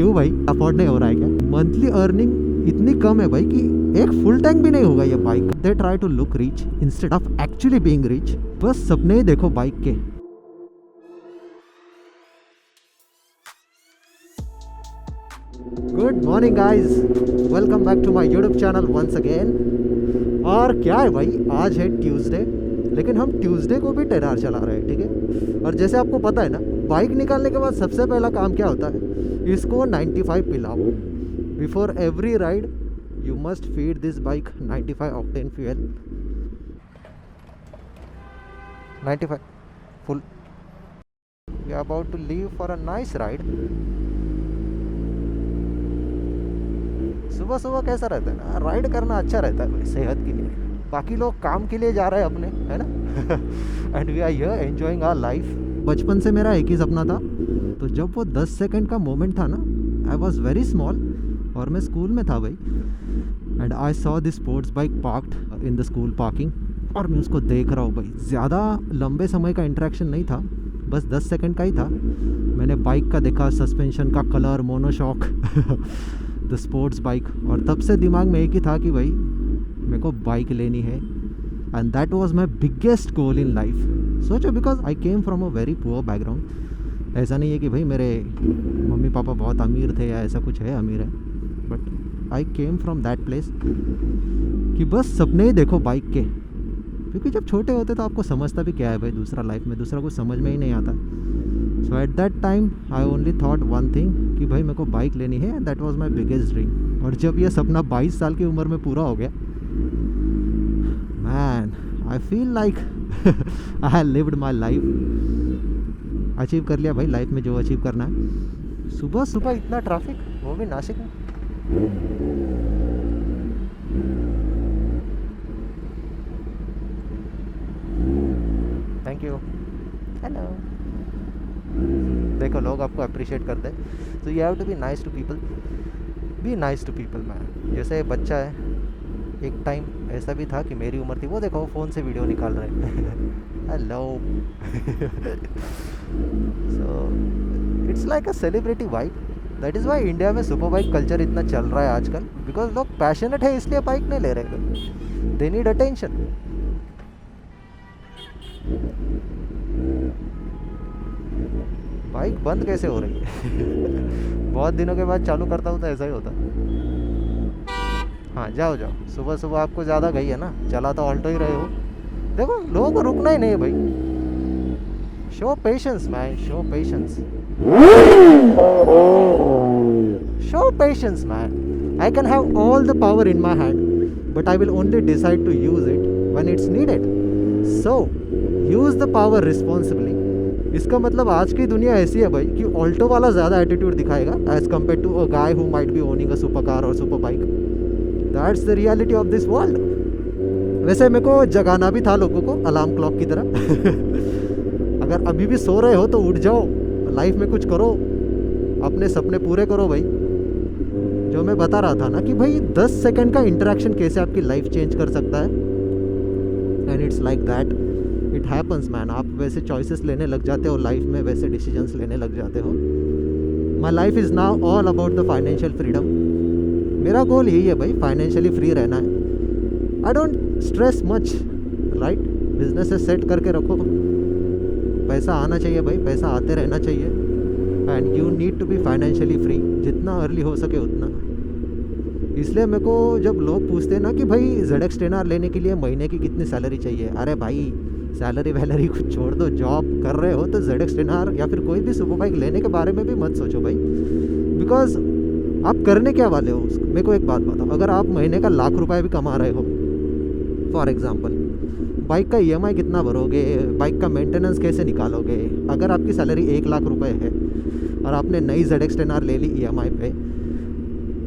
क्यों भाई, अफोर्ड नहीं हो रहा है क्या? मंथली अर्निंग इतनी कम है भाई कि एक फुल टैंक भी नहीं होगा ये bike. They try to look rich instead of actually being rich. बस सपने ही देखो बाइक के। Good morning guys, welcome back to my YouTube channel once again. और क्या है भाई, आज है ट्यूसडे, लेकिन हम ट्यूसडे को भी टेरार चला रहे हैं, ठीक है। और जैसे आपको पता है ना, बाइक निकालने के बाद सबसे पहला काम क्या होता है, इसको 95 पिलाओ। Before every ride you must feed this bike 95 octane fuel. 95 full. We are about to leave for a nice ride. सुबह सुबह कैसा रहता है ना, राइड करना अच्छा रहता है भाई सेहत के लिए। बाकी लोग काम के लिए जा रहे हैं अपने, है ना। And we are here enjoying our life. बचपन से मेरा एक ही सपना था, तो जब वो 10 सेकंड का मोमेंट था ना, आई वॉज वेरी स्मॉल और मैं स्कूल में था भाई, and I saw this sports bike parked in the school parking, और मैं उसको देख रहा हूँ भाई। ज़्यादा लंबे समय का इंटरेक्शन नहीं था, बस 10 सेकंड का ही था। मैंने बाइक का देखा, सस्पेंशन का colour, monoshock, the sports bike, और तब से दिमाग में एक ही था कि भाई मेरे को बाइक लेनी है। And that was my biggest goal in life. सोचो, because I came from a very poor background. ऐसा नहीं है कि भाई मेरे मम्मी पापा बहुत अमीर थे या ऐसा कुछ है, अमीर है, but I came from that place कि बस सपने ही देखो बाइक के। क्योंकि जब छोटे होते तो आपको समझता भी क्या है भाई, दूसरा लाइफ में दूसरा कुछ समझ में ही नहीं आता। So at that time I only thought one thing कि भाई मेरे को बाइक लेनी है, and that was my biggest dream. और जब ये सपना 22 साल की उम्र में पूरा हो गया, man I feel like I have lived my life. Achieve कर लिया भाई लाइफ में जो अचीव करना है। सुबह सुबह इतना ट्रैफिक, वो भी नासिक में। Thank you. हेलो। देखो लोग आपको अप्रिशिएट करते हैं, तो you have to be nice to people. Be nice to people man. जैसे बच्चा है, एक टाइम ऐसा भी था कि मेरी उम्र थी, वो देखो फ़ोन से वीडियो निकाल रहे हैं। Hello. So it's like a celebrity bike. That is why India में सुपर बाइक कल्चर इतना चल रहा है आजकल, बिकॉज लोग पैशनेट है इसलिए बाइक नहीं ले रहे, दे नीड अटेंशन। बाइक बंद कैसे हो रही है? बहुत दिनों के बाद चालू करता हूँ तो ऐसा ही होता। हाँ जाओ जाओ, सुबह सुबह आपको ज़्यादा गई है ना, चला तो ऑल्टो ही रहे हो। देखो लोगों को रुकना ही नहीं है भाई। Show patience man, show patience, show patience man. I can have all the power in my hand, but I will only decide to use it when it's needed. So use the power responsibly. इसका मतलब आज की दुनिया ऐसी है भाई कि Alto वाला ज़्यादा एटीट्यूड दिखाएगा as compare to a guy who might be owning a super car और super bike. That's the reality of this world. वैसे मेरे को जगाना भी था लोगों को अलार्म क्लॉक की तरह। अगर अभी भी सो रहे हो तो उठ जाओ, लाइफ में कुछ करो, अपने सपने पूरे करो भाई। जो मैं बता रहा था ना कि भाई 10 सेकंड का इंटरेक्शन कैसे आपकी लाइफ चेंज कर सकता है, and it's like that, it happens man. आप वैसे चॉइसेस लेने लग जाते हो लाइफ में, वैसे डिसीजंस लेने लग जाते हो। My life is now all about the financial freedom. मेरा गोल यही है भाई, फाइनेंशियली फ्री रहना है। I don't stress much, right. Business set करके रखो, पैसा आना चाहिए भाई, पैसा आते रहना चाहिए, and you need to be financially free, जितना अर्ली हो सके उतना। इसलिए मेरे को जब लोग पूछते हैं ना कि भाई ZX 10R लेने के लिए महीने की कितनी सैलरी चाहिए, अरे भाई सैलरी वैलरी कुछ छोड़ दो। जॉब कर रहे हो तो ZX 10R या फिर कोई भी सुपर बाइक लेने के बारे में भी मत सोचो भाई, बिकॉज आप करने क्या वाले हो उसको। मेरे को एक बात बताओ, अगर आप महीने का ₹1,00,000 भी कमा रहे हो फॉर एग्जांपल, बाइक का EMI कितना भरोगे, बाइक का मेंटेनेंस कैसे निकालोगे। अगर आपकी सैलरी ₹1,00,000 है और आपने नई ZX 10R ले ली EMI पे,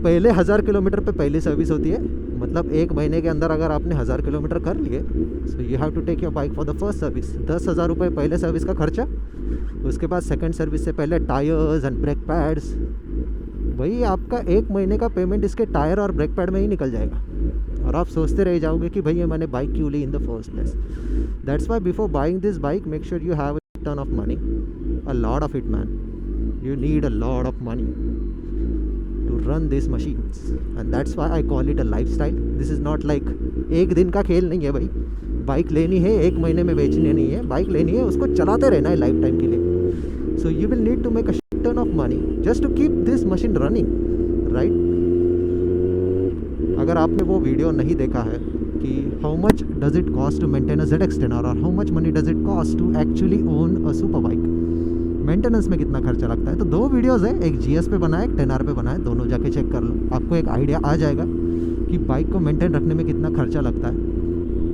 पहले 1000 किलोमीटर पे पहली सर्विस होती है, मतलब एक महीने के अंदर अगर आपने 1000 किलोमीटर कर लिए, so you have to take your bike for the first service. 10,000 रुपये पहले सर्विस का खर्चा, उसके बाद सेकंड सर्विस से पहले टायर्स एंड ब्रेक पैड्स। वही आपका एक महीने का पेमेंट इसके टायर और ब्रेक पैड में ही निकल जाएगा, और आप सोचते रह जाओगे कि भाई ये मैंने बाइक क्यों ली in the first place. That's why before buying this bike make sure you have a ton of money, a lot of it man. You need a lot of money. to run these machines, and that's why I call it a lifestyle. This is not like एक दिन का खेल नहीं है भाई. Bike लेनी है, एक महीने में बेचनी नहीं है. बाइक लेनी है, उसको चलाते रहना है लाइफ टाइम के लिए. So you will need to make a shit ton of money just to keep this machine running, right? अगर आपने वो वीडियो नहीं देखा है कि how much does it cost to maintain a ZX10R or how much money does it cost to actually own a super bike, maintenance में कितना खर्चा लगता है, तो 2 वीडियोज़ है, एक GS पे बना है, एक 10R पे बना है. दोनों जाके चेक कर लो, आपको एक आइडिया आ जाएगा कि बाइक को मेंटेन रखने में कितना खर्चा लगता है.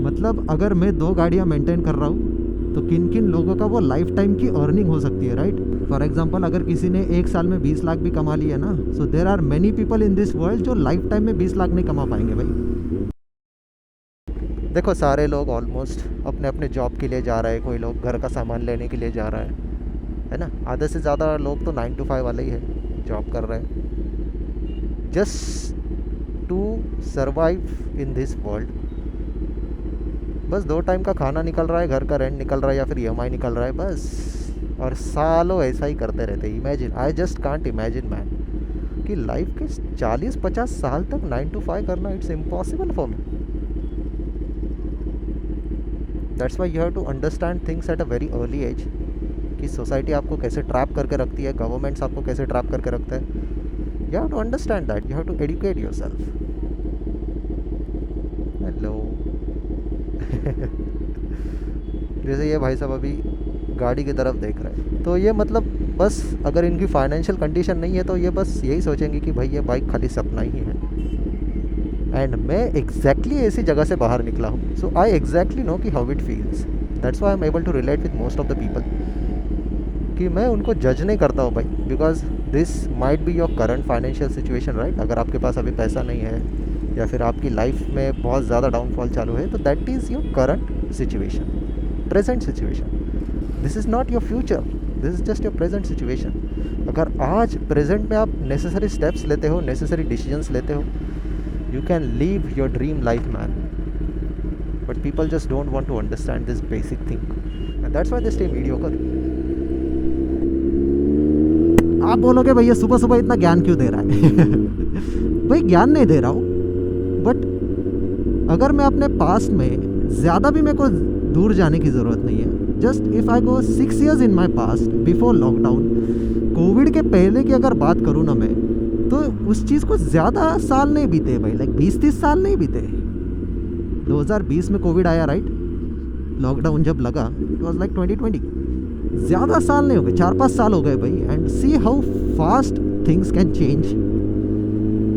मतलब अगर मैं 2 गाड़ियाँ मेंटेन कर रहा हूँ तो किन किन लोगों का वो लाइफ टाइम की अर्निंग हो सकती है, राइट? फॉर एग्जांपल अगर किसी ने 1 साल में 20 लाख भी कमा लिया ना, so there are many people in this world जो लाइफ टाइम में 20 लाख नहीं कमा पाएंगे भाई. देखो सारे लोग ऑलमोस्ट अपने अपने जॉब के लिए जा रहे हैं, कोई लोग घर का सामान लेने के लिए जा रहा है ना. आधे से ज़्यादा लोग तो 9 to 5 वाले ही है, जॉब कर रहे हैं just to survive in this world. बस 2 टाइम का खाना निकल रहा है, घर का रेंट निकल रहा है या फिर EMI निकल रहा है बस. और सालों ऐसा ही करते रहते. Imagine, I just can't imagine man कि लाइफ के 40-50 साल तक 9 to 5 करना. It's impossible for me. That's why you have to understand things at a very early age कि सोसाइटी आपको कैसे ट्रैप करके रखती है, गवर्नमेंट्स आपको कैसे ट्रैप करके रखते हैं. You have to understand that, you have to educate yourself. Hello जैसे ये भाई साहब अभी गाड़ी की तरफ देख रहे हैं, तो ये मतलब बस अगर इनकी फाइनेंशियल कंडीशन नहीं है तो ये बस यही सोचेंगे कि भाई ये बाइक खाली सपना ही है. एंड मैं एग्जैक्टली ऐसी जगह से बाहर निकला हूँ, सो आई एग्जैक्टली नो कि how it feels. That's why I am able to relate with most of the people. कि मैं उनको जज नहीं करता हूँ भाई, because this might be your current financial situation, right? अगर आपके पास अभी पैसा नहीं है या फिर आपकी लाइफ में बहुत ज़्यादा डाउनफॉल चालू है, तो that is your current situation, present situation. This is not your future, this is just your present situation. अगर आज प्रेजेंट में आप नेसेसरी स्टेप्स लेते हो, नेसेसरी डिसीजंस लेते हो, you can live your dream life man. But people just don't want to understand this basic thing, and that's why they stay mediocre. आप बोलोगे भैया सुबह सुबह इतना ज्ञान क्यों दे रहा है? भाई ज्ञान नहीं दे रहा हूँ, बट अगर मैं अपने पास्ट में ज़्यादा भी मेरे को दूर जाने की ज़रूरत नहीं है. Just if I go 6 years in my past before lockdown, Covid के पहले की अगर बात करूँ ना मैं, तो उस चीज़ को ज़्यादा साल नहीं बीते भाई, लाइक 20-30 साल नहीं बीते. 2020 में कोविड आया, राइट? लॉकडाउन जब लगा, इट वॉज लाइक 2020. ज़्यादा साल नहीं हो गए, 4-5 साल हो गए भाई. And see how fast things can change.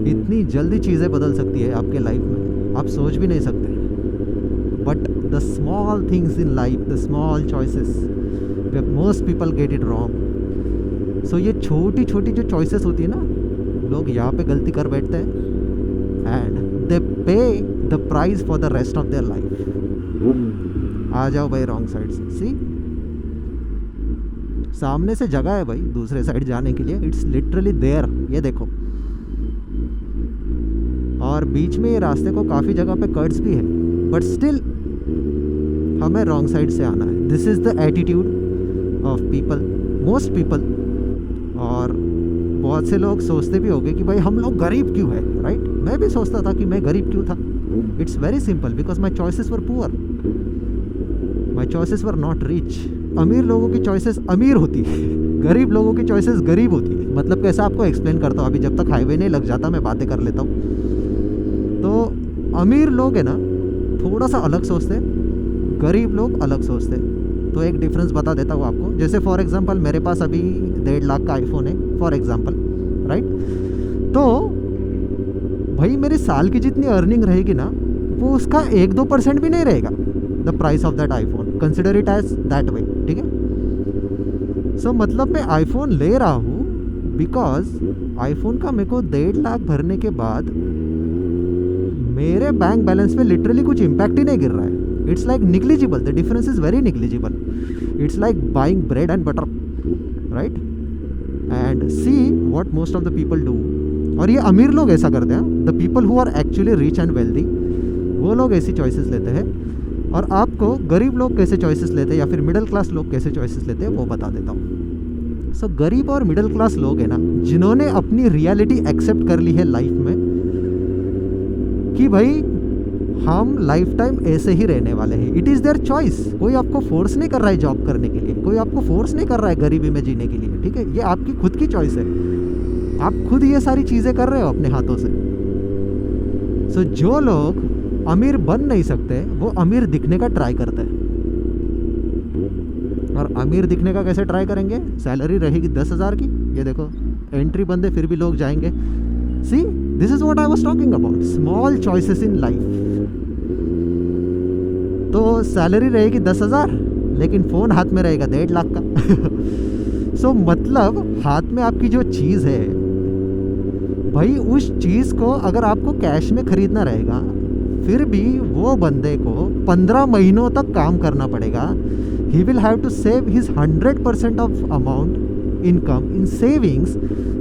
इतनी जल्दी चीज़ें बदल सकती है आपके लाइफ में, आप सोच भी नहीं सकते. But the small things in life, the small choices, most people get it wrong. So ये छोटी छोटी जो चॉइसेस होती है ना, लोग यहाँ पे गलती कर बैठते हैं and they pay the price for the rest of their life. आ जाओ भाई रॉन्ग साइड से. सी, सामने से जगह है भाई दूसरे साइड जाने के लिए, इट्स लिटरली देयर. ये देखो, और बीच में ये रास्ते को काफ़ी जगह पे कट्स भी है, बट स्टिल हमें रॉन्ग साइड से आना है. This is the attitude of people, most people. और बहुत से लोग सोचते भी होंगे कि भाई हम लोग गरीब क्यों है, राइट? मैं भी सोचता था कि मैं गरीब क्यों था. It's very simple, because my choices were poor, my choices were not rich. अमीर लोगों की चॉइसेस अमीर होती है, गरीब लोगों की चॉइसेस गरीब होती है. मतलब कैसा आपको एक्सप्लेन करता हूँ, अभी जब तक हाईवे नहीं लग जाता मैं बातें कर लेता हूँ. तो अमीर लोग है ना थोड़ा सा अलग सोचते, गरीब लोग अलग सोचते. तो एक डिफरेंस बता देता हूँ आपको. जैसे फॉर एग्जांपल मेरे पास अभी 1.5 लाख का आईफोन है फॉर एग्जांपल, राइट? तो भाई मेरी साल की जितनी अर्निंग रहेगी ना, वो उसका 1-2% भी नहीं रहेगा the price of that iPhone. Consider it as that way, ठीक है? सो मतलब मैं आईफोन ले रहा हूँ बिकॉज आईफोन का मेरे को 1.5 लाख भरने के बाद मेरे बैंक बैलेंस पे लिटरली कुछ इम्पैक्ट ही नहीं गिर रहा है. It's like negligible, the difference is very negligible. It's like buying bread and butter, right? And see what most of the people do. और ये अमीर लोग ऐसा करते हैं, the people who are actually rich and wealthy, वो लोग ऐसी चॉइसेस लेते हैं. और आपको गरीब लोग कैसे चॉइसेस लेते हैं या फिर मिडिल क्लास लोग कैसे चॉइसेस लेते हैं वो बता देता हूँ. सो गरीब और मिडिल क्लास लोग हैं ना, जिन्होंने अपनी रियलिटी एक्सेप्ट कर ली है लाइफ में कि भाई हम लाइफ टाइम ऐसे ही रहने वाले हैं। It is their choice. कोई आपको फोर्स नहीं कर रहा है जॉब करने के लिए, कोई आपको फोर्स नहीं कर रहा है गरीबी में जीने के लिए, ठीक है? ये आपकी खुद की चॉइस है। आप खुद ये सारी चीज़ें कर रहे हो अपने हाथों से। सो जो लोग अमीर बन नहीं सकते वो अमीर दिखने का ट्राई करते हैं। और अमीर दिखने का कैसे ट्राई करेंगे? सैलरी रहेगी 10,000 की, ये देखो एंट्री बंद है फिर भी लोग जाएंगे। See, this is what I was talking about, small choices in life. तो सैलरी रहेगी 10,000 लेकिन फ़ोन हाथ में रहेगा 1.5 लाख का। सो मतलब हाथ में आपकी जो चीज़ है भाई, उस चीज़ को अगर आपको कैश में ख़रीदना रहेगा फिर भी वो बंदे को 15 महीनों तक काम करना पड़ेगा। He will have to save his 100% of amount income in savings,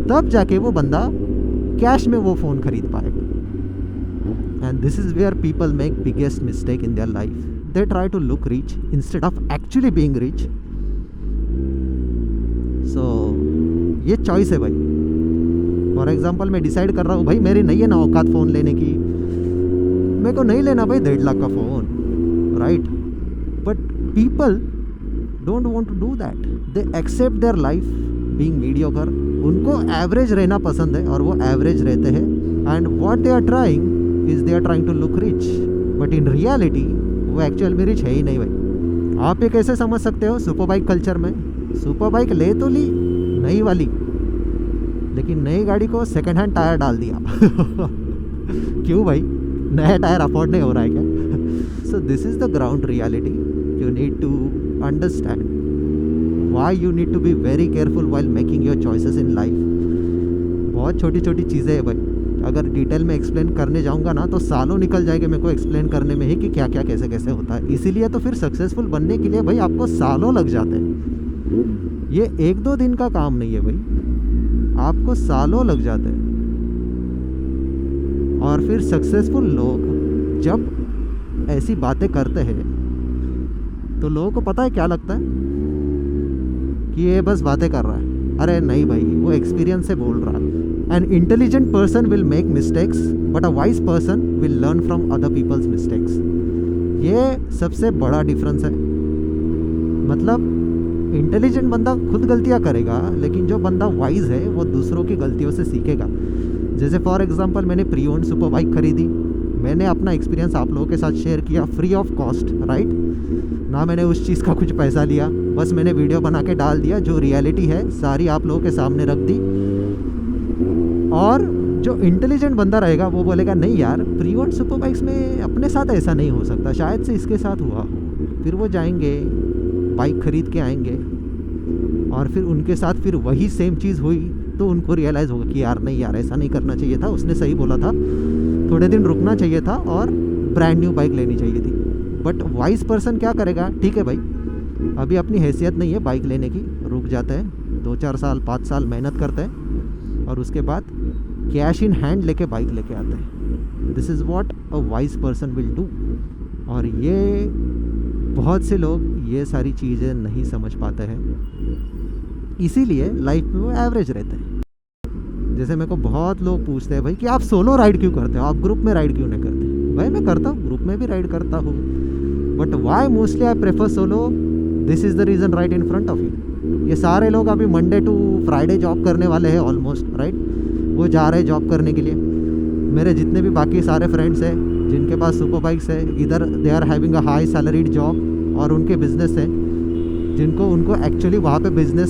तब जाके वो बंदा कैश में वो फ़ोन खरीद पाएगा। And this is where people make biggest mistake in their life. They try to look rich instead of actually being rich. So ये choice है भाई। फॉर एग्जाम्पल मैं डिसाइड कर रहा हूँ भाई मेरी नहीं है ना औकात फ़ोन लेने की, मेरे को नहीं लेना भाई 1.5 लाख का phone, right? But people don't want to do that. They accept their life being mediocre. उनको एवरेज रहना पसंद है और वो एवरेज रहते हैं। And what they are trying is they are trying to look rich, but in reality वो actual में रिच है ही नहीं भाई। आप ये कैसे समझ सकते हो? सुपर बाइक कल्चर में सुपर बाइक ले तो ली नई वाली, लेकिन नई गाड़ी को सेकेंड हैंड टायर डाल दिया। क्यों भाई? नया टायर अफोर्ड नहीं हो रहा है क्या? So this is the ground reality. You need to understand why you need to be very careful while making your choices in life. बहुत छोटी छोटी चीज़ें हैं भाई, अगर डिटेल में एक्सप्लेन करने जाऊंगा ना तो सालों निकल जाएंगे मेरे को एक्सप्लेन करने में ही कि क्या क्या कैसे कैसे होता है। इसीलिए तो फिर सक्सेसफुल बनने के लिए भाई आपको सालों लग जाते हैं। ये 1-2 दिन का काम नहीं है भाई, आपको सालों लग जाते हैं। और फिर सक्सेसफुल लोग जब ऐसी बातें करते हैं तो लोगों को पता है क्या लगता है कि ये बस बातें कर रहा है। अरे नहीं भाई, वो एक्सपीरियंस से बोल रहा है। An intelligent person will make mistakes but a wise person will learn from other people's mistakes. ये सबसे बड़ा डिफरेंस है। मतलब इंटेलिजेंट बंदा खुद गलतियाँ करेगा, लेकिन जो बंदा वाइज है वो दूसरों की गलतियों से सीखेगा। जैसे फॉर एग्जांपल मैंने प्री ओन्ड सुपर बाइक खरीदी, मैंने अपना एक्सपीरियंस आप लोगों के साथ शेयर किया फ्री ऑफ कॉस्ट, राइट? ना मैंने उस चीज़ का कुछ पैसा लिया, बस मैंने वीडियो बना के डाल दिया। जो रियलिटी है सारी आप लोगों के सामने रख दी। और जो इंटेलिजेंट बंदा रहेगा वो बोलेगा नहीं यार, प्री ओन्ड सुपर बाइक्स में अपने साथ ऐसा नहीं हो सकता, शायद से इसके साथ हुआ हो। फिर वो जाएंगे बाइक खरीद के आएंगे और फिर उनके साथ फिर वही सेम चीज़ हुई तो उनको रियलाइज़ होगा कि यार नहीं यार, ऐसा नहीं करना चाहिए था, उसने सही बोला था, थोड़े दिन रुकना चाहिए था और ब्रांड न्यू बाइक लेनी चाहिए थी। बट वाइज पर्सन क्या करेगा? ठीक है भाई, अभी अपनी हैसियत नहीं है बाइक लेने की, रुक जाते हैं 2-4 साल 5 साल मेहनत करते हैं और उसके बाद कैश इन हैंड लेके बाइक लेके आते हैं। This is what a wise person will do. और ये बहुत से लोग ये सारी चीज़ें नहीं समझ पाते हैं, इसीलिए लाइफ में वो एवरेज रहते हैं। जैसे मेरे को बहुत लोग पूछते हैं भाई कि आप सोलो राइड क्यों करते हो, आप ग्रुप में राइड क्यों नहीं करते? भाई मैं करता हूँ, ग्रुप में भी राइड करता हूँ, but why mostly I prefer solo? This is the reason right in front of you. ये सारे लोग अभी मंडे टू फ्राइडे जॉब करने वाले हैं ऑलमोस्ट, राइट? वो जा रहे हैं जॉब करने के लिए। मेरे जितने भी बाकी सारे फ्रेंड्स हैं जिनके पास सुपर बाइक्स है, इधर they are having a high salaried job और उनके बिजनेस है, जिनको उनको एक्चुअली वहाँ पे बिजनेस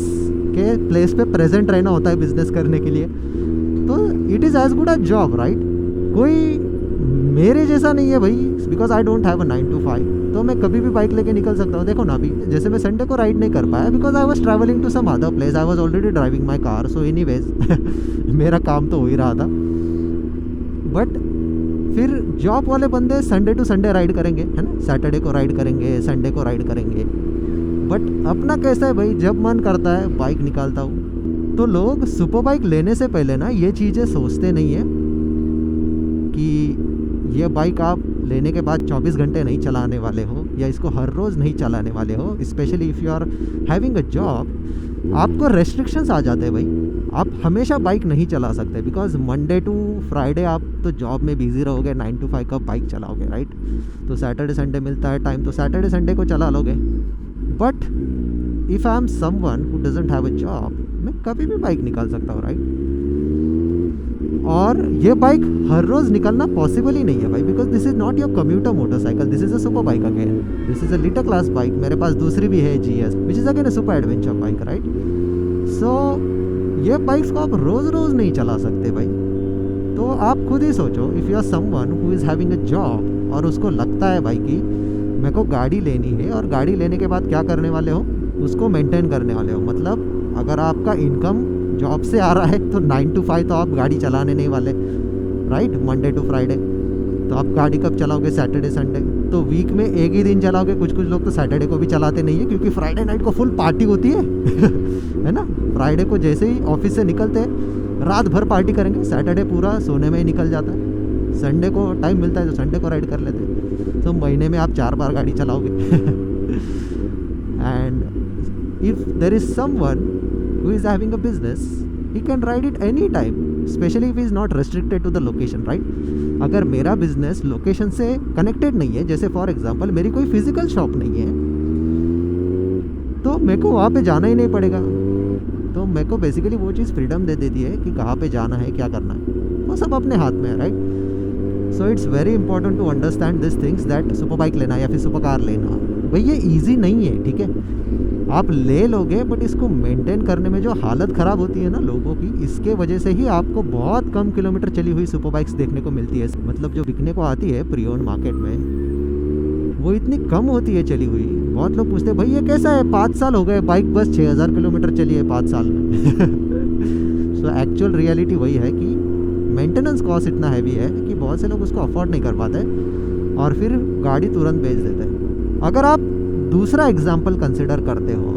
के प्लेस पे प्रेजेंट रहना होता है बिजनेस करने के लिए। तो it is as good a job, right? कोई मेरे जैसा नहीं है भाई, because I don't have a 9 to 5, तो मैं कभी भी बाइक लेके निकल सकता हूँ। देखो ना अभी जैसे मैं संडे को राइड नहीं कर पाया because I was travelling to some other place, I was already driving my car, so anyways मेरा काम तो हो ही रहा था। बट फिर जॉब वाले बंदे संडे टू संडे राइड करेंगे, है ना? सैटरडे को राइड करेंगे, संडे को राइड करेंगे। बट अपना कैसा है भाई, जब मन करता है बाइक निकालता हूँ। तो लोग सुपर बाइक लेने से पहले ना ये चीज़ें सोचते नहीं है कि ये बाइक आप लेने के बाद 24 घंटे नहीं चलाने वाले हो, या इसको हर रोज़ नहीं चलाने वाले हो, specially if you are having a job, आपको रेस्ट्रिक्शंस आ जाते हैं भाई। आप हमेशा बाइक नहीं चला सकते, बिकॉज मंडे टू फ्राइडे आप तो जॉब में बिजी रहोगे, 9 to 5 कब बाइक चलाओगे, राइट? तो सैटरडे संडे मिलता है टाइम, तो सैटरडे संडे को चला लोगे। But if I am someone who doesn't have a job, मैं कभी भी बाइक निकाल सकता हूँ, राइट? और ये बाइक हर रोज़ निकलना पॉसिबल ही नहीं है भाई, because this is not your commuter motorcycle, this is a super bike again, this is a litre class bike. मेरे पास दूसरी भी है GS, which is again a super adventure bike, right? So ये बाइक्स को आप रोज़ रोज़ नहीं चला सकते भाई। तो आप खुद ही सोचो, if you are someone who is having a job और उसको लगता है भाई कि मेरे को गाड़ी लेनी है, और गाड़ी लेने के बाद क्या करने वाले हो, उसको मेंटेन करने वाले हो। मतलब अगर आपका इनकम जॉब से आ रहा है तो 9 to 5 तो आप गाड़ी चलाने नहीं वाले, राइट? मंडे टू फ्राइडे तो आप गाड़ी कब चलाओगे? Saturday Sunday. तो वीक में एक ही दिन चलाओगे। कुछ लोग तो सैटरडे को भी चलाते नहीं है, क्योंकि फ्राइडे नाइट को फुल पार्टी होती है है ना? फ्राइडे को जैसे ही ऑफिस से निकलते हैं रात भर पार्टी करेंगे, सैटरडे पूरा सोने में ही निकल जाता है, संडे को टाइम मिलता है तो संडे को राइड कर लेते हैं। तो महीने में आप 4 बार गाड़ी चलाओगे and if there is someone who is having a business, he can ride it any time, especially if he is not restricted to the location, right? अगर मेरा बिजनेस लोकेशन से कनेक्टेड नहीं है, जैसे फॉर एग्जांपल मेरी कोई physical shop नहीं है, तो मेरे को वहाँ पे जाना ही नहीं पड़ेगा। तो मेरे को बेसिकली वो चीज़ फ्रीडम दे देती है कि कहाँ पे जाना है, क्या करना है, वो सब अपने हाथ में है, right? So it's very important to understand this things, that super bike लेना या फिर सुपर कार लेना भाई ये ईजी नहीं है, ठीक है? आप ले लोगे, बट इसको मेंटेन करने में जो हालत ख़राब होती है ना लोगों की, इसके वजह से ही आपको बहुत कम किलोमीटर चली हुई सुपर बाइक्स देखने को मिलती है। मतलब जो बिकने को आती है प्री ओन्ड मार्केट में, वो इतनी कम होती है चली हुई। बहुत लोग पूछते हैं भाई ये कैसा है, 5 साल हो गए, बाइक बस 6000 किलोमीटर चली है 5 साल में। सो एक्चुअल रियलिटी वही है कि मेंटेनेंस कॉस्ट इतना हैवी है कि बहुत से लोग उसको अफोर्ड नहीं कर पाते और फिर गाड़ी तुरंत बेच देते हैं। अगर आप दूसरा एग्जाम्पल कंसिडर करते हो,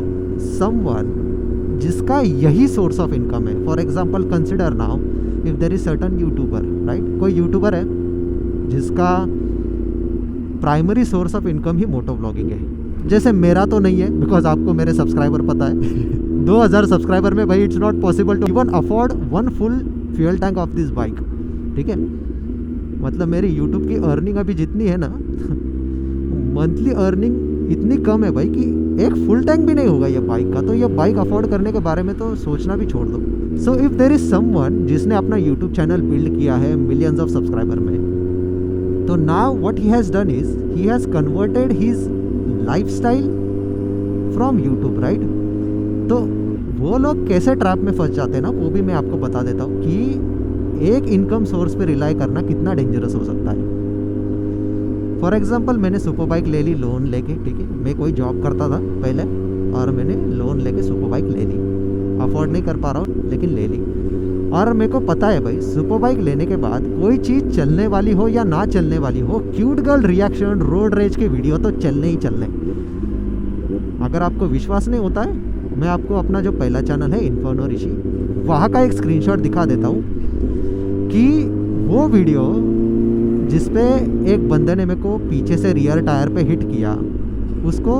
समवन जिसका यही सोर्स ऑफ इनकम है, for example consider now if there is certain YouTuber, right? कोई यूट्यूबर है जिसका प्राइमरी सोर्स ऑफ इनकम ही मोटो व्लॉगिंग है, जैसे मेरा तो नहीं है, बिकॉज आपको मेरे सब्सक्राइबर पता है 2000 सब्सक्राइबर में भाई it's not possible to even afford 1 full fuel tank of this bike, ठीक है? मतलब मेरी यूट्यूब की अर्निंग अभी जितनी है ना मंथली अर्निंग इतनी कम है भाई कि एक फुल टैंक भी नहीं होगा ये बाइक का। तो ये बाइक अफोर्ड करने के बारे में तो सोचना भी छोड़ दो। So if there is someone जिसने अपना यूट्यूब चैनल बिल्ड किया है मिलियंस ऑफ सब्सक्राइबर में, तो now what he has done is he has converted his lifestyle from YouTube, right? तो वो लोग कैसे ट्रैप में फंस जाते हैं ना, वो भी मैं आपको बता देता हूँ कि एक इनकम सोर्स पे रिलाई करना कितना डेंजरस हो सकता है। फॉर एग्जांपल मैंने सुपर बाइक ले ली लोन लेके, ठीक है? मैं कोई जॉब करता था पहले और मैंने लोन लेके सुपर बाइक ले ली, अफोर्ड नहीं कर पा रहा हूँ लेकिन ले ली। और मेरे को पता है भाई सुपर बाइक लेने के बाद कोई चीज़ चलने वाली हो या ना चलने वाली हो, cute girl reaction, road rage के वीडियो तो चलने ही चलने। अगर आपको विश्वास नहीं होता है, मैं आपको अपना जो पहला चैनल है इन्फर्नो ऋषि, वहाँ का एक स्क्रीनशॉट दिखा देता हूँ कि वो वीडियो जिसपे एक बंदे ने मेरे को पीछे से रियर टायर पे हिट किया, उसको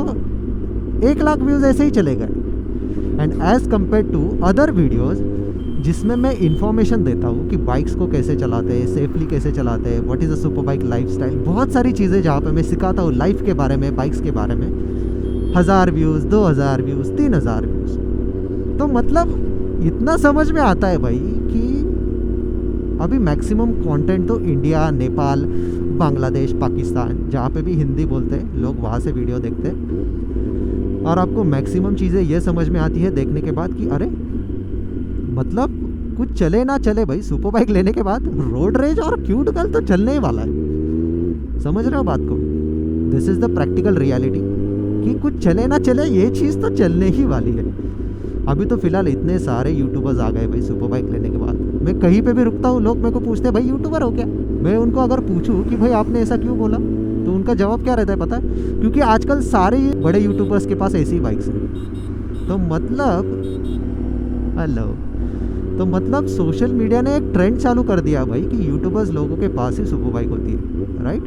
1 लाख व्यूज़ ऐसे ही चले गए। And as compare to other videos जिसमें मैं इन्फॉर्मेशन देता हूँ कि बाइक्स को कैसे चलाते हैं, सेफली कैसे चलाते हैं, what is a super bike lifestyle, बहुत सारी चीज़ें जहाँ पे मैं सिखाता हूँ लाइफ के बारे में, बाइक्स के बारे में, 1000 व्यूज़, 2000 व्यूज़, 3000 व्यूज़। तो मतलब इतना समझ में आता है भाई कि अभी मैक्सिमम कंटेंट तो इंडिया, नेपाल, बांग्लादेश, पाकिस्तान, जहाँ पे भी हिंदी बोलते हैं लोग वहाँ से वीडियो देखते हैं। और आपको मैक्सिमम चीज़ें ये समझ में आती है देखने के बाद कि अरे मतलब कुछ चले ना चले भाई, सुपर बाइक लेने के बाद रोड रेज और क्यूट गर्ल तो चलने ही वाला है। समझ रहे हो बात को? This is the practical reality कि कुछ चले ना चले ये चीज़ तो चलने ही वाली है। अभी तो फिलहाल इतने सारे यूट्यूबर्स आ गए भाई सुपर बाइक लेने के बाद। मैं कहीं पे भी रुकता हूँ, लोग मेरे को पूछते हैं भाई यूट्यूबर हो क्या? मैं उनको अगर पूछूँ कि भाई आपने ऐसा क्यों बोला, तो उनका जवाब क्या रहता है पता है? क्योंकि आजकल सारे बड़े यूट्यूबर्स के पास ऐसी बाइक्स हैं। तो मतलब सोशल मीडिया ने एक ट्रेंड चालू कर दिया भाई कि यूट्यूबर्स लोगों के पास ही सुपर बाइक होती है, right?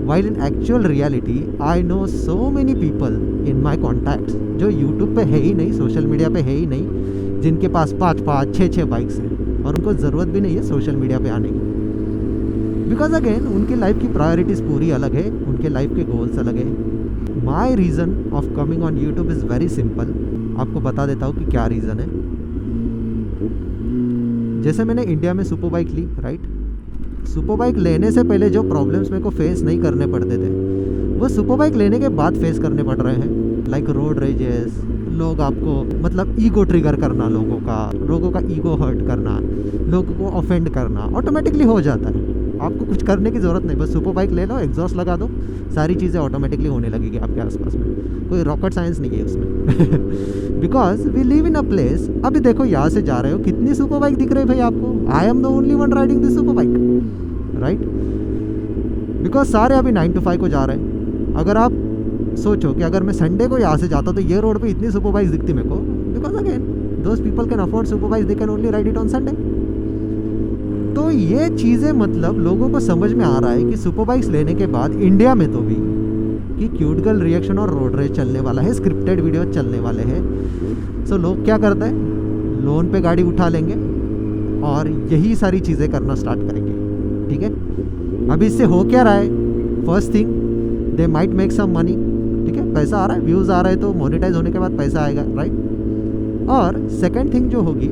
While in actual reality I know so many people in my contacts जो यूट्यूब पे है ही नहीं, सोशल मीडिया पे है ही नहीं, जिनके पास 5-5, 6-6 बाइक्स हैं और उनको ज़रूरत भी नहीं है सोशल मीडिया पे आने की। बिकॉज अगेन उनकी लाइफ की प्रायोरिटीज़ पूरी अलग है, उनके लाइफ के गोल्स अलग है। My reason of coming on YouTube is very simple. आपको बता देता हूँ कि क्या रीज़न है। जैसे मैंने इंडिया में सुपर बाइक ली, राइट। सुपर बाइक लेने से पहले जो प्रॉब्लम्स मेरे को फेस नहीं करने पड़ते थे, वो सुपर बाइक लेने के बाद फेस करने पड़ रहे हैं। लाइक रोड रेजेस, लोग आपको मतलब ईगो ट्रिगर करना, लोगों का ईगो हर्ट करना, लोगों को ऑफेंड करना ऑटोमेटिकली हो जाता है। आपको कुछ करने की ज़रूरत नहीं, बस सुपर बाइक ले लो, एग्जॉस्ट लगा दो, सारी चीज़ें ऑटोमेटिकली होने लगेगी आपके आसपास में। कोई रॉकेट साइंस नहीं है उसमें। Because we live in a place. अभी देखो यहाँ से जा रहे हो, कितनी सुपर बाइक दिख रही है भाई आपको। I am the only one riding this super bike, right. Because सारे अभी 9 to 5 को जा रहे हैं। अगर आप सोचो कि अगर मैं संडे को यहाँ से जाता तो ये रोड पे इतनी सुपर बाइक्स दिखती मेरे को। Because again those people can afford super bikes, they can only ride it on Sunday. तो ये चीज़ें मतलब लोगों को समझ में आ रहा है कि सुपर बाइक्स लेने के बाद इंडिया में तो भी कि क्यूट गर्ल रिएक्शन और रोड रेस चलने वाला है, स्क्रिप्टेड वीडियो चलने वाले हैं। सो लोग क्या करते हैं, लोन पे गाड़ी उठा लेंगे और यही सारी चीज़ें करना स्टार्ट करेंगे, ठीक है। अभी इससे हो क्या रहा है, first thing they might make some money, ठीक है, पैसा आ रहा है, व्यूज़ आ रहे हैं, तो मोनेटाइज होने के बाद पैसा आएगा, राइट। और सेकेंड थिंग जो होगी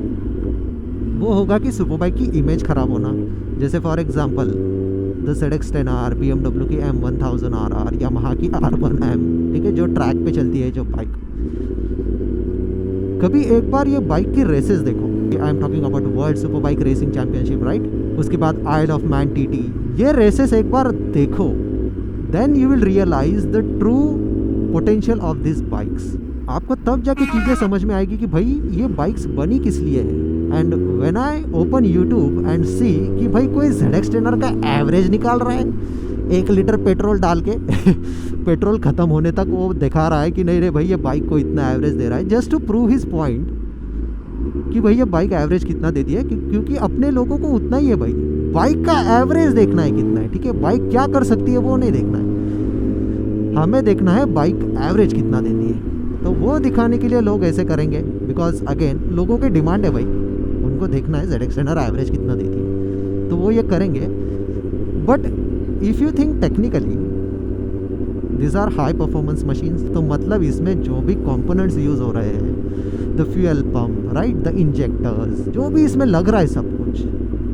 वो होगा कि सुपर बाइक की इमेज ख़राब होना। जैसे for example the ZX10R, BMW की M1000RR, यामाहा की R1M, ठीक है, जो ट्रैक पे चलती है जो बाइक। कभी एक बार ये बाइक की रेसेस देखो। I am talking about world super bike racing championship, right. उसके बाद आइल ऑफ मैन TT, ये रेसेस एक बार देखो, then you will realise the true potential of this bikes. आपको तब जाके चीज़ें समझ में आएगी कि भाई ये बाइक्स बनी किस लिए है। And when I open YouTube and see कि भाई कोई ZX10R का एवरेज निकाल रहा है 1 लीटर पेट्रोल डाल के पेट्रोल ख़त्म होने तक वो दिखा रहा है कि नहीं रे भाई ये बाइक को इतना एवरेज दे रहा है, just to prove his point कि भाई ये बाइक एवरेज कितना देती है। क्योंकि अपने लोगों को उतना ही है भाई, बाइक का एवरेज देखना है कितना है, ठीक है। बाइक क्या कर सकती है वो नहीं देखना है, हमें देखना है बाइक एवरेज कितना देती है। तो वो दिखाने के लिए लोग ऐसे करेंगे, बिकॉज अगेन लोगों की डिमांड है भाई, उनको देखना है ZX10R एवरेज कितना देती है, तो वो ये करेंगे। But if you think technically this are high performance machines, तो मतलब इसमें जो भी कंपोनेंट्स यूज़ हो रहे हैं, the fuel pump, right, the injectors, जो भी इसमें लग रहा है सब कुछ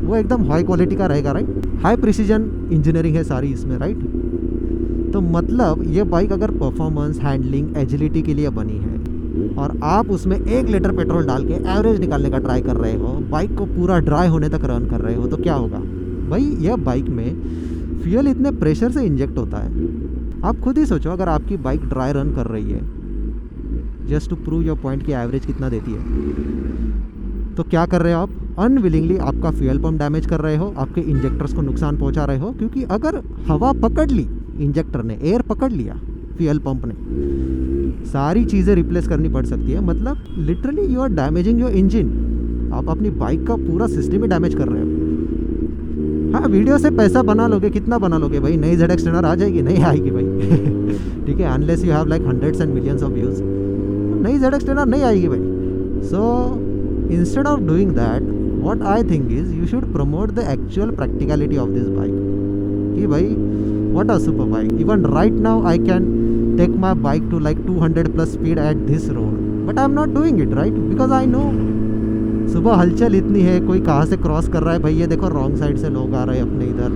वो एकदम हाई क्वालिटी का रहेगा, राइट। हाई प्रिसीजन इंजीनियरिंग है सारी इसमें, राइट। तो मतलब ये बाइक अगर परफॉर्मेंस, हैंडलिंग, एजिलिटी के लिए बनी है और आप उसमें 1 लीटर पेट्रोल डाल के एवरेज निकालने का ट्राई कर रहे हो, बाइक को पूरा ड्राई होने तक रन कर रहे हो, तो क्या होगा भाई। यह बाइक में फ्यूल इतने प्रेशर से इंजेक्ट होता है। आप खुद ही सोचो, अगर आपकी बाइक ड्राई रन कर रही है, just to prove your point कि एवरेज कितना देती है, तो क्या कर रहे हो आप, अनविलिंगली आपका फ्यूल पंप डैमेज कर रहे हो, आपके इंजेक्टर्स को नुकसान पहुंचा रहे हो। क्योंकि अगर हवा पकड़ ली, इंजेक्टर ने एयर पकड़ लिया, फ्यूल पंप ने, सारी चीज़ें रिप्लेस करनी पड़ सकती है। मतलब literally you are damaging your engine, आप अपनी बाइक का पूरा सिस्टम ही डैमेज कर रहे हो। हाँ, वीडियो से पैसा बना लोगे, कितना बना लोगे भाई, नई ZX10R आ जाएगी, नहीं आएगी भाई। ठीक है, unless you have like hundreds and millions of views, नई ZX10R नहीं आएगी भाई। So instead of doing that, what I think is you should promote the actual practicality of this bike कि भाई what a super bike. Even right now I can take my bike to like 200 plus speed at this road, but I'm not doing it, right, because I know सुबह हलचल इतनी है, कोई कहाँ से cross कर रहा है भाई, ये देखो रॉन्ग साइड से लोग आ रहे हैं अपने इधर,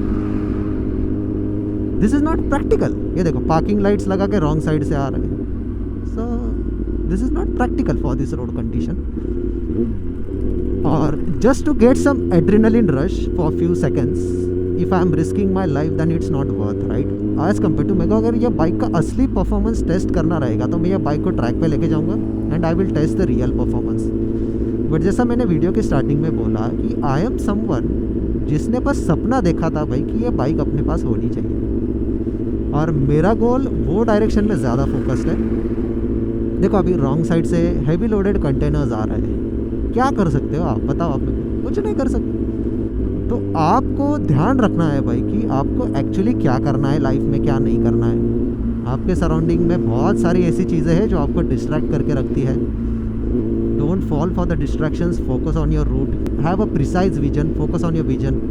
दिस इज नॉट प्रैक्टिकल। ये देखो पार्किंग लाइट्स लगा के रॉन्ग साइड से आ रहे हैं, so this is not practical for this road condition. और just to get some adrenaline rush for few seconds, if I am risking my life then it's not worth, right, as compare to. मेरे को अगर ये bike का असली performance test करना रहेगा तो मैं ये बाइक को ट्रैक पे लेके जाऊंगा and I will test the real performance. But जैसा मैंने वीडियो के स्टार्टिंग में बोला कि आई एम समवन जिसने बस सपना देखा था भाई कि ये बाइक अपने पास होनी चाहिए, और मेरा गोल वो डायरेक्शन में ज़्यादा फोकस्ड है। देखो अभी रॉन्ग साइड से हैवी लोडेड कंटेनर्स आ रहे हैं, क्या कर सकते हो आप बताओ, आप कुछ नहीं कर सकते। तो आपको ध्यान रखना है भाई कि आपको एक्चुअली क्या करना है लाइफ में, क्या नहीं करना है। आपके सराउंडिंग में बहुत सारी ऐसी चीज़ें हैं जो आपको डिस्ट्रैक्ट करके रखती है। Don't fall for the distractions, focus on your route, have a precise vision, focus on your vision.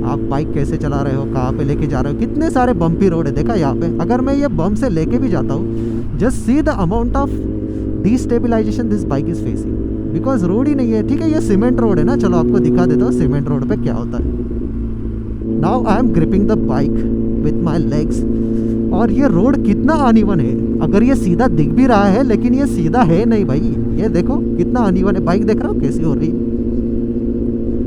आप बाइक कैसे चला रहे हो, कहाँ पे लेके जा रहे हो, कितने सारे बम्पी रोड है देखा यहाँ पे। अगर मैं ये बम से लेके भी जाता हूँ, just see the amount of destabilisation this bike is facing, because road ही नहीं है। ठीक है, ये सीमेंट रोड है ना, चलो आपको दिखा देता हूँ सीमेंट रोड पे क्या होता है। Now I am gripping the bike with my legs, और ये रोड कितना अनइवन है। अगर ये सीधा दिख भी रहा है लेकिन ये सीधा है नहीं भाई, ये देखो कितना अनइवन है। बाइक देख रहे हो कैसी हो रही,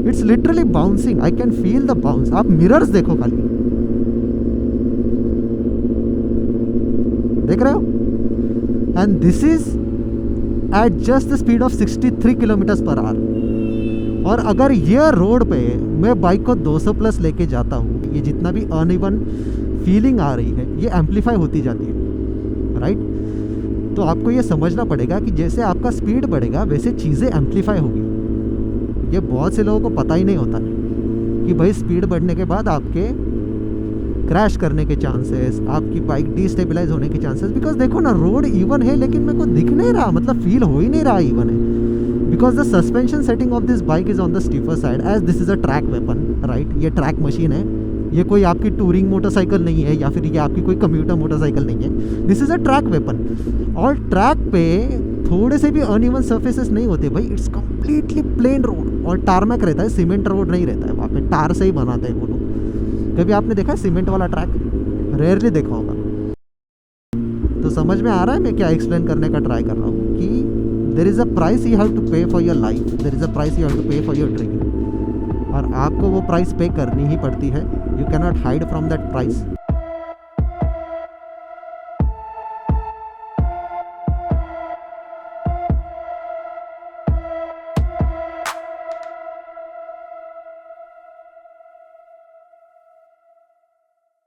it's literally bouncing, I can feel the bounce. आप मिरर्स देखो खाली, देख रहे हो, and this is at just the speed of 63 kilometres per hour. और अगर ये रोड पे मैं बाइक को 200 प्लस लेके जाता हूँ, ये जितना भी अनइवन फीलिंग आ रही है ये एम्पलीफाई होती जाती है, राइट। तो आपको ये समझना पड़ेगा कि जैसे आपका स्पीड बढ़ेगा वैसे चीज़ें एम्पलीफाई होगी। ये बहुत से लोगों को पता ही नहीं होता कि भाई स्पीड बढ़ने के बाद आपके क्रैश करने के चांसेस, आपकी बाइक डिस्टेबलाइज होने के चांसेस। बिकॉज देखो ना, रोड इवन है लेकिन मेरे को दिख नहीं रहा, मतलब फील हो ही नहीं रहा इवन है, because the suspension setting of this bike is on the stiffer side, as this is a track weapon, right. ये ट्रैक मशीन है, ये कोई आपकी टूरिंग मोटरसाइकिल नहीं है, या फिर ये आपकी कोई कम्यूटर मोटरसाइकिल नहीं है। This is a track weapon. और ट्रैक पे थोड़े से भी अनइवन सर्फेसेस नहीं होते भाई, इट्स कम्प्लीटली प्लेन रोड। और टारमैक रहता है, सीमेंट रोड नहीं रहता है, वहाँ पे टार से ही बनाते हैं वो लोग। कभी आपने देखा है सीमेंट वाला ट्रैक? रेयरली देखा होगा। तो समझ में आ रहा है मैं क्या एक्सप्लेन करने का ट्राई कर रहा हूँ कि there is a price you have to pay for your life, there is a price you have to pay for your dream, और आपको वो प्राइस पे करनी ही पड़ती है। You can not hide from that price.